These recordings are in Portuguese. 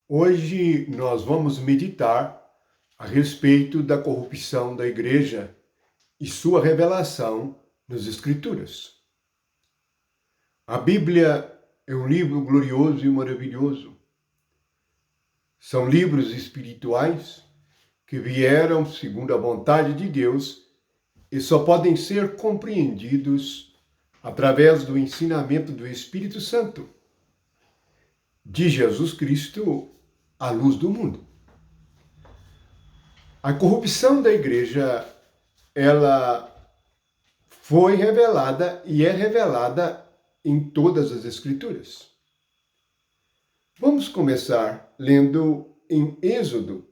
Hoje nós vamos meditar a respeito da corrupção da igreja e sua revelação nas Escrituras. A Bíblia é um livro glorioso e maravilhoso. São livros espirituais que vieram segundo a vontade de Deus e só podem ser compreendidos através do ensinamento do Espírito Santo, de Jesus Cristo, a luz do mundo. A corrupção da igreja, ela foi revelada e é revelada em todas as Escrituras. Vamos começar lendo em Êxodo,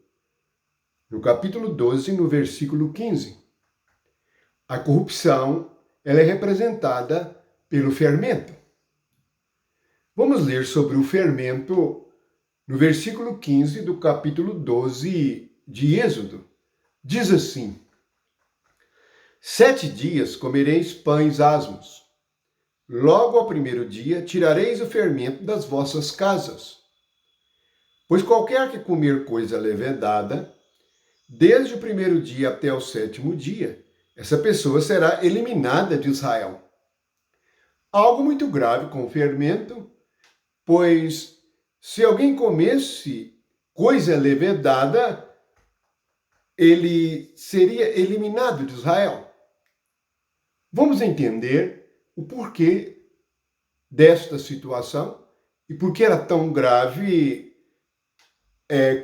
no capítulo 12, no versículo 15. A corrupção, ela é representada pelo fermento. Vamos ler sobre o fermento no versículo 15 do capítulo 12 de Êxodo. Diz assim: 7 dias comereis pães asmos. Logo ao primeiro dia tirareis o fermento das vossas casas. Pois qualquer que comer coisa levedada, desde o primeiro dia até o 7º dia, essa pessoa será eliminada de Israel. Algo muito grave com o fermento, pois se alguém comesse coisa levedada, ele seria eliminado de Israel. Vamos entender o porquê desta situação e por que era tão grave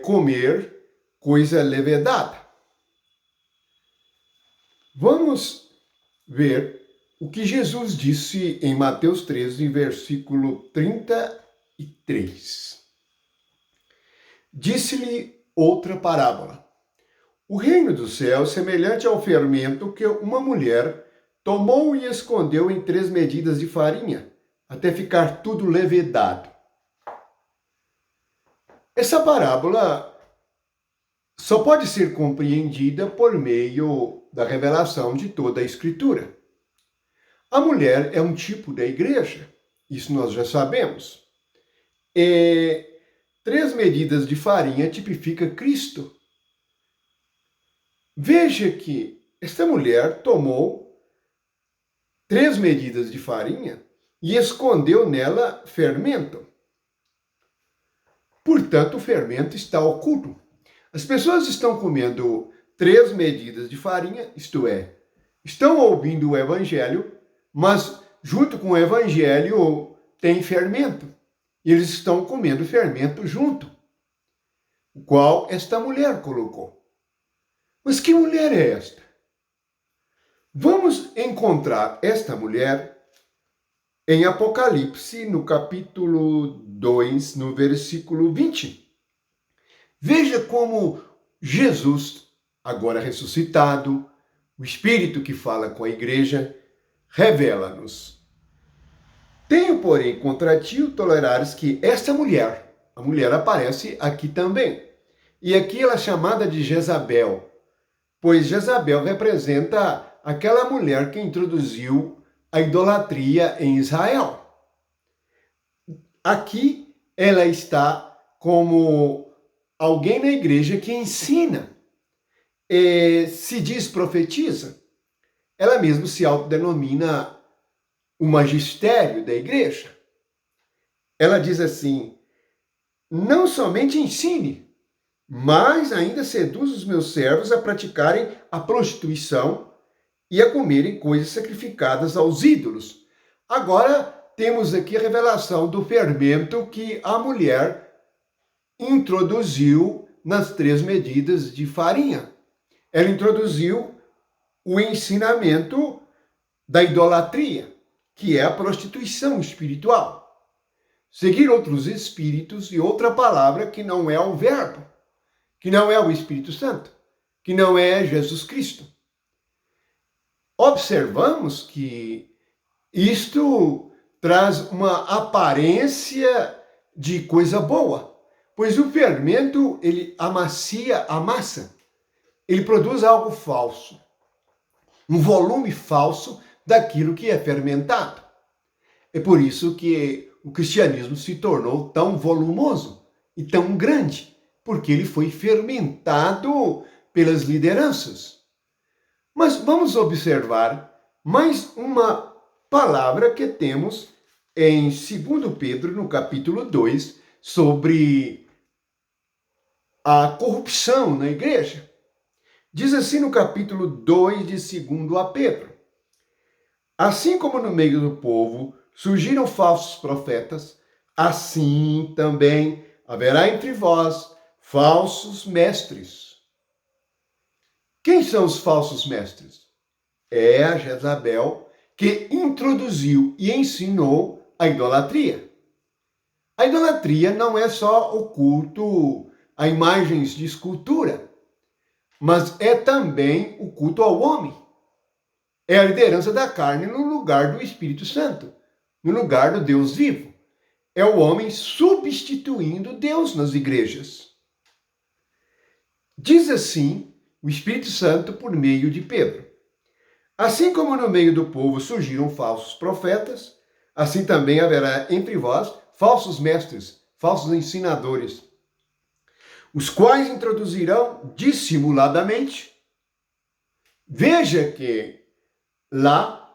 comer coisa levedada. Vamos ver o que Jesus disse em Mateus 13, versículo 33. Disse-lhe outra parábola. O reino do céu é semelhante ao fermento que uma mulher tomou e escondeu em 3 medidas de farinha, até ficar tudo levedado. Essa parábola só pode ser compreendida por meio da revelação de toda a Escritura. A mulher é um tipo da igreja, isso nós já sabemos. 3 medidas de farinha tipifica Cristo. Veja que esta mulher tomou 3 medidas de farinha e escondeu nela fermento. Portanto, o fermento está oculto. As pessoas estão comendo 3 medidas de farinha, isto é, estão ouvindo o evangelho, mas junto com o evangelho tem fermento. E eles estão comendo fermento junto, o qual esta mulher colocou. Mas que mulher é esta? Vamos encontrar esta mulher em Apocalipse, no capítulo 2, no versículo 20. Veja como Jesus, agora ressuscitado, o Espírito que fala com a igreja, revela-nos. Tenho, porém, contra ti o tolerares que esta mulher, a mulher aparece aqui também. E aqui ela é chamada de Jezabel, pois Jezabel representa aquela mulher que introduziu a idolatria em Israel. Aqui ela está como alguém na igreja que ensina, se diz profetiza. Ela mesma se autodenomina o magistério da igreja. Ela diz assim: não somente ensine, mas ainda seduz os meus servos a praticarem a prostituição e a comerem coisas sacrificadas aos ídolos. Agora temos aqui a revelação do fermento que a mulher introduziu nas 3 medidas de farinha. Ela introduziu o ensinamento da idolatria, que é a prostituição espiritual. Seguir outros espíritos e outra palavra que não é o Verbo, que não é o Espírito Santo, que não é Jesus Cristo. Observamos que isto traz uma aparência de coisa boa, pois o fermento, ele amacia a massa, ele produz algo falso, um volume falso daquilo que é fermentado. É por isso que o cristianismo se tornou tão volumoso e tão grande, porque ele foi fermentado pelas lideranças. Mas vamos observar mais uma palavra que temos em 2 Pedro, no capítulo 2, sobre a corrupção na igreja. Diz assim no capítulo 2 de 2 a Pedro: assim como no meio do povo surgiram falsos profetas, assim também haverá entre vós falsos mestres. Quem são os falsos mestres? É a Jezabel, que introduziu e ensinou a idolatria. A idolatria não é só o culto a imagens de escultura, mas é também o culto ao homem. É a liderança da carne no lugar do Espírito Santo, no lugar do Deus vivo. É o homem substituindo Deus nas igrejas. Diz assim o Espírito Santo por meio de Pedro: assim como no meio do povo surgiram falsos profetas, assim também haverá entre vós falsos mestres, falsos ensinadores, os quais introduzirão dissimuladamente. Veja que lá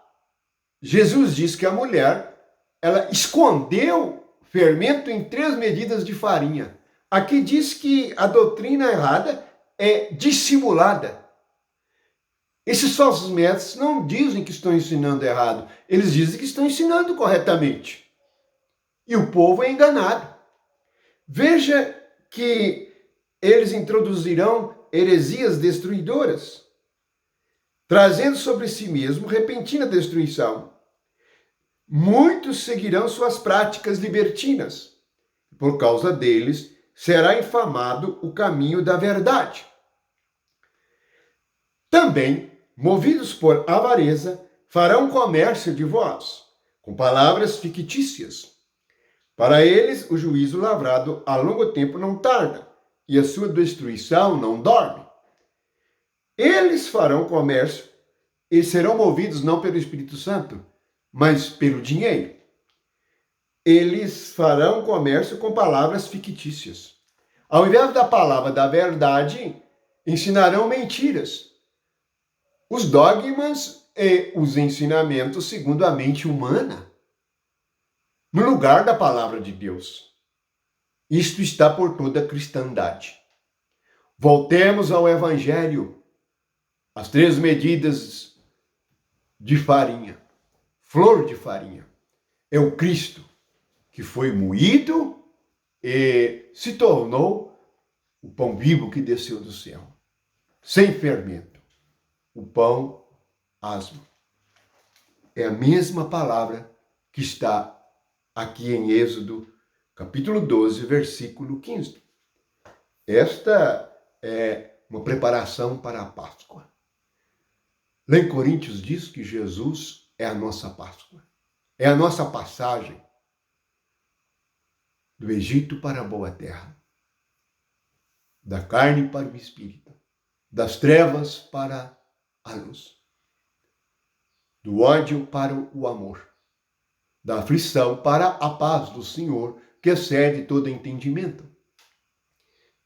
Jesus diz que a mulher, ela escondeu fermento em 3 medidas de farinha. Aqui diz que a doutrina errada é dissimulada. Esses falsos mestres não dizem que estão ensinando errado, eles dizem que estão ensinando corretamente. E o povo é enganado. Veja que eles introduzirão heresias destruidoras, trazendo sobre si mesmo repentina destruição. Muitos seguirão suas práticas libertinas. Por causa deles, será infamado o caminho da verdade. Também, movidos por avareza, farão comércio de vós, com palavras fictícias. Para eles, o juízo lavrado a longo tempo não tarda, e a sua destruição não dorme. Eles farão comércio e serão movidos não pelo Espírito Santo, mas pelo dinheiro. Eles farão comércio com palavras fictícias. Ao invés da palavra da verdade, ensinarão mentiras. Os dogmas e os ensinamentos segundo a mente humana, no lugar da palavra de Deus. Isto está por toda a cristandade. Voltemos ao Evangelho. As 3 medidas de farinha, flor de farinha, é o Cristo que foi moído e se tornou o pão vivo que desceu do céu, sem fermento, o pão asmo. É a mesma palavra que está aqui em Êxodo, capítulo 12, versículo 15. Esta é uma preparação para a Páscoa. Lá em Coríntios diz que Jesus é a nossa Páscoa. É a nossa passagem do Egito para a boa terra, da carne para o espírito, das trevas para a luz, do ódio para o amor, da aflição para a paz do Senhor, que excede todo entendimento.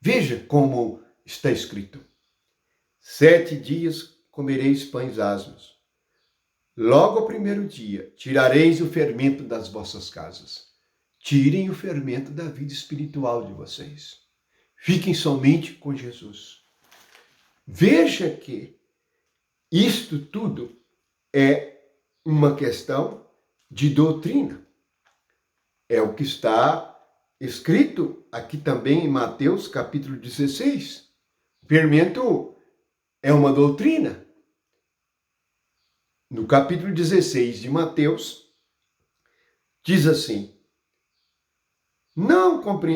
Veja como está escrito: 7 dias comereis pães asmos. Logo ao primeiro dia, tirareis o fermento das vossas casas. Tirem o fermento da vida espiritual de vocês. Fiquem somente com Jesus. Veja que isto tudo é uma questão de doutrina. É o que está escrito aqui também em Mateus capítulo 16. Fermento é uma doutrina. No capítulo 16 de Mateus, diz assim: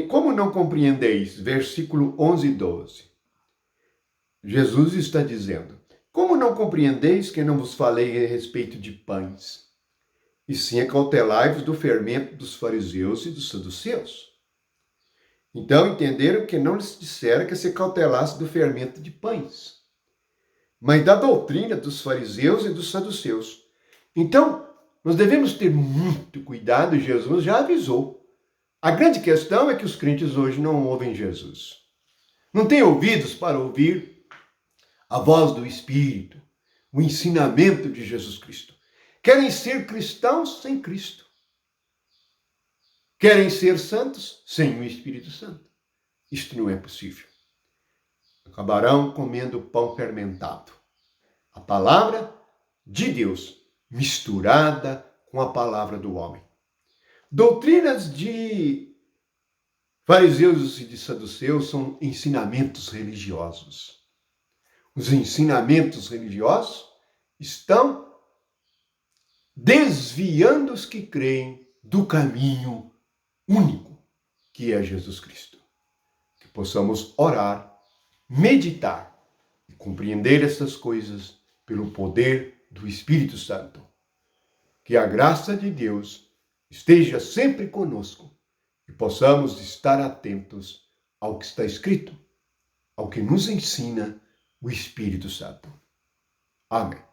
como não compreendeis? Versículo 11 e 12. Jesus está dizendo: como não compreendeis que não vos falei a respeito de pães? E sim acautelai-vos do fermento dos fariseus e dos saduceus. Então entenderam que não lhes dissera que se cautelasse do fermento de pães, mas da doutrina dos fariseus e dos saduceus. Então, nós devemos ter muito cuidado, Jesus já avisou. A grande questão é que os crentes hoje não ouvem Jesus. Não têm ouvidos para ouvir a voz do Espírito, o ensinamento de Jesus Cristo. Querem ser cristãos sem Cristo. Querem ser santos sem o Espírito Santo. Isto não é possível. Acabarão comendo pão fermentado. A palavra de Deus misturada com a palavra do homem. Doutrinas de fariseus e de saduceus são ensinamentos religiosos. Os ensinamentos religiosos estão desviando os que creem do caminho único, que é Jesus Cristo. Que possamos orar, meditar e compreender essas coisas pelo poder do Espírito Santo. Que a graça de Deus esteja sempre conosco e possamos estar atentos ao que está escrito, ao que nos ensina o Espírito Santo. Amém.